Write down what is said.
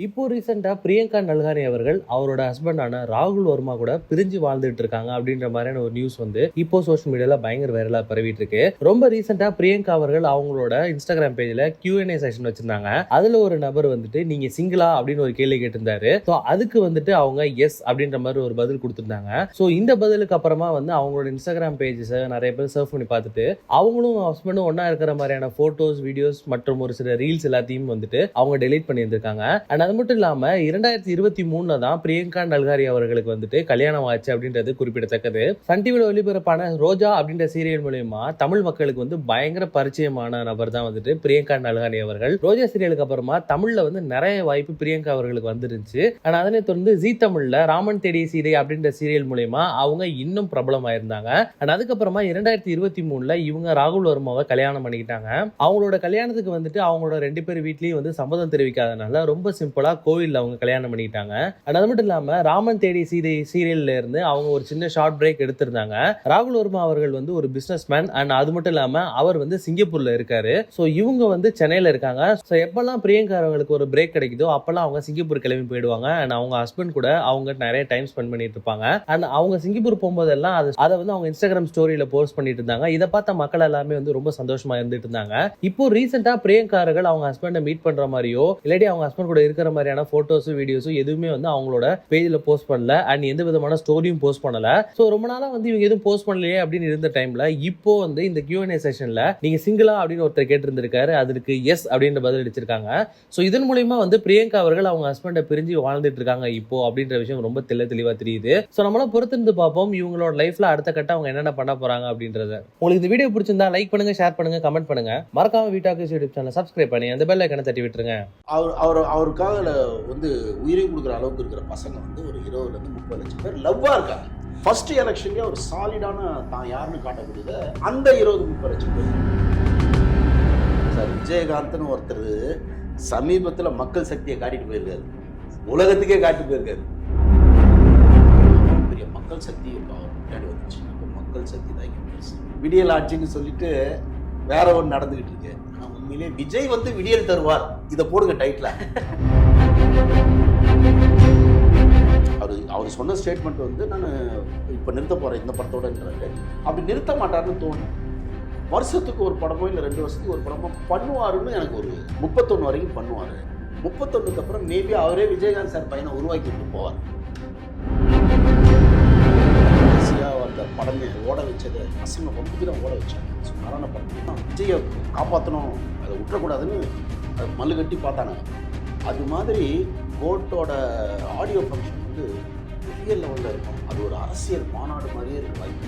இப்போ ரீசெண்டா பிரியங்கா நல்ஹானி அவர்கள் அவரோட ஹஸ்பண்டான ராகுல் வர்மா கூட பிரிஞ்சு வாழ்ந்துட்டு இருக்காங்க அப்படின்ற மாதிரியான ஒரு நியூஸ் வந்து இப்போ சோஷியல் மீடியால பயங்கர வைரலா பரவிட்டு இருக்கு. ரொம்ப ரீசெண்டா பிரியங்கா அவர்கள் அவங்களோட இன்ஸ்டாகிராம் பேஜ்ல Q&A செஷன் வச்சிருந்தாங்க. அதுல ஒரு நபர் வந்துட்டு நீங்க சிங்கிளா அப்படின்னு ஒரு கேள்வி கேட்டிருந்தாரு. ஸோ அதுக்கு வந்துட்டு அவங்க எஸ் அப்படின்ற மாதிரி ஒரு பதில் கொடுத்திருந்தாங்க. ஸோ இந்த பதிலுக்கு அப்புறமா வந்து அவங்களோட இன்ஸ்டாகிராம் பேஜஸ் நிறைய பேர் சர்ச் பண்ணி பார்த்துட்டு அவங்களும் ஹஸ்பண்டும் ஒன்னா இருக்கிற மாதிரியான போட்டோஸ், வீடியோஸ் மற்றும் ஒரு சில ரீல்ஸ் எல்லாத்தையும் வந்துட்டு அவங்க டெலீட் பண்ணி இருந்திருக்காங்க. அது மட்டும் இல்லாம 2023 தான் பிரியங்கா நல்ஹாரி அவர்களுக்கு வந்துட்டு கல்யாணம் ஆச்சு அப்படின்றது குறிப்பிடத்தக்கது. சன் டிவில ஒளிபரப்பான ரோஜா அப்படின்ற சீரியல் மூலமா தமிழ் மக்களுக்கு வந்து பயங்கர பரிச்சயமான நபர் தான் வந்துட்டு பிரியங்கா நல்ஹாரி அவர்கள். ரோஜா சீரியலுக்கு அப்புறமா தமிழ்ல வந்து நிறைய வாய்ப்பு பிரியங்கா அவர்களுக்கு வந்துருந்துச்சு. ஆனா அதனை தொடர்ந்து ஜீ தமிழ்ல ராமன் தேடிய சீதை அப்படின்ற சீரியல் மூலமா அவங்க இன்னும் பிரபலம் ஆயிருந்தாங்க. அதுக்கப்புறமா 2023 இவங்க ராகுல் வர்மாவை கல்யாணம் பண்ணிக்கிட்டாங்க. அவங்களோட கல்யாணத்துக்கு வந்துட்டு அவங்களோட 2 பேர் வீட்லயும் வந்து சம்மதம் தெரிவிக்காதனால ரொம்ப சிம்பிளா கோவில்ல அவங்க கல்யாணம் பண்ணிக்கிட்டாங்க. அது மட்டும் இல்லாம ராமன் தேடி சீதை சீரியல்ல இருந்து அவங்க ஒரு சின்ன ஷார்ட் பிரேக் எடுத்திருந்தாங்க. ராகுல் வர்மா அவர்கள் வந்து ஒரு பிசினஸ் மேன் அண்ட் அது மட்டும் இல்லாம அவர் வந்து சிங்கப்பூர்ல இருக்காரு. சோ இவங்க வந்து சென்னையில இருக்காங்க. சோ எப்பெல்லாம் பிரியங்கா அவர்களுக்கு ஒரு பிரேக் கிடைக்குதோ அப்பெல்லாம் அவங்க சிங்கப்பூர் கிளம்பி போயிடுவாங்க. அண்ட் அவங்க ஹஸ்பண்ட் கூட அவங்க நிறைய டைம் ஸ்பெண்ட் பண்ணிட்டு இருப்பாங்க. அண்ட் அவங்க சிங்கப்பூர் போகும்போதெல்லாம் அதை வந்து அவங்க இன்ஸ்டாகிராம் ஸ்டோரியில போஸ்ட் பண்ணிட்டு இருந்தாங்க. இதை பார்த்த மக்கள் எல்லாமே வந்து ரொம்ப சந்தோஷமா இருந்துட்டு இருந்தாங்க. இப்போ ரீசெண்டா பிரியங்கா அவர்கள் அவங்க ஹஸ்பண்டை மீட் பண்ற மாதிரியோ இல்லாட்டி அவங்க ஹஸ்பண்ட் கூட இருக்கிற மாதிரியான போட்டோஸ், வீடியோஸ் எதுவுமே வந்து அவங்களோட பேஜ்ல போஸ்ட் பண்ணல. அண்ட் எந்த விதமான ஸ்டோரியும் போஸ்ட் பண்ணல. சோ ரொம்ப நாளா வந்து இவங்க எதுவும் போஸ்ட் பண்ணலையே அப்படின்னு இருந்த டைம்ல இப்போ வந்து இந்த Q&A செஷன்ல நீங்க சிங்கிளா அப்படின்னு ஒருத்தர் கேட்டிருந்திருக்காரு. அதுக்கு எஸ் அப்படின்ற பதில் அடிச்சிருக்காங்க. சோ இதன் மூலமா வந்து பிரியங்கா அவர்கள் அவங்க ஹஸ்பண்டை பிரிஞ்சு வாழ்ந்துட்டு இருக்காங்க இப்போ அப்படின்ற விஷயம் ரொம்ப தெளிவா தெரியுது. சோ நம்மளாம் பொறுத்திருந்து பார்ப்போம் இவங்களோட லைஃப்ல அடுத்த கட்ட அவங்க என்னென்ன பண்ண போறாங்க அப்படின்றத. உங்களுக்கு இந்த வீடியோ பிடிச்சிருந்தா லைக் பண்ணுங்க, ஷேர் பண்ணுங்க, கமெண்ட் பண்ணுங்க. மறக்காம வீட்டாக்கு யூடியூப் சேனல் சப்ஸ்கிரைப் பண்ணி அந்த பெல் ஐகானை தட்டி விட்டுருங்க. அவருக்காக வந்து உயிரை கொடுக்குற அளவுக்கு இருக்கிற பசங்க வந்து ஒரு 20-30 லட்சம் பேர் லவ்வா இருக்காங்க. ஃபர்ஸ்ட் எலெக்ஷன்லேயே ஒரு சாலிடான தான் யாருன்னு காட்டக்கூடியத அந்த 20-30 லட்சம் பேர். சார் விஜயகாந்த்னு ஒருத்தர் சமீபத்தில் மக்கள் சக்தியை காட்டிட்டு போயிருக்காரு, உலகத்துக்கே காட்டிட்டு போயிருக்காரு. பெரிய மக்கள் சக்தி முன்னாடி வந்துச்சு. இப்போ மக்கள் சக்தி தான் இங்கே பெருசு. விடியல் ஆட்சின்னு சொல்லிட்டு வேற ஒன்று நடந்துகிட்டு இருக்கு. ஆனால் உண்மையிலே விஜய் வந்து விடியல் தருவார். இதை போடுங்க டைட்டில். அவர் சொன்ன ஸ்டேட்மெண்ட் வந்து நான் இப்போ நிறுத்த போகிறேன் இந்த படத்தோடன்றாரு. அப்படி நிறுத்த மாட்டாருன்னு தோணும். வருஷத்துக்கு ஒரு படமோ இல்லை 2 வருஷத்துக்கு ஒரு படமோ பண்ணுவாருன்னு எனக்கு ஒரு 31 வரைக்கும் பண்ணுவார். 31க்கு அப்புறம் மேபி அவரே விஜயகாந்த் சார் பையனை உருவாக்கி விட்டு போவார். அந்த படமே ஓட வச்சது பசங்க ரொம்ப தான் ஓட வச்சாங்க. சுமாரான படம். விஜயை காப்பாற்றணும், அதை விட்டுறக்கூடாதுன்னு அது மல்லு கட்டி பார்த்தாங்க. அது மாதிரி கோட்டோட ஆடியோ ஃபங்க்ஷன் வந்து பெரிய லெவலில் இருக்கும். அது ஒரு அரசியல் மாநாடு மாதிரியே இருக்க வாய்ப்பு.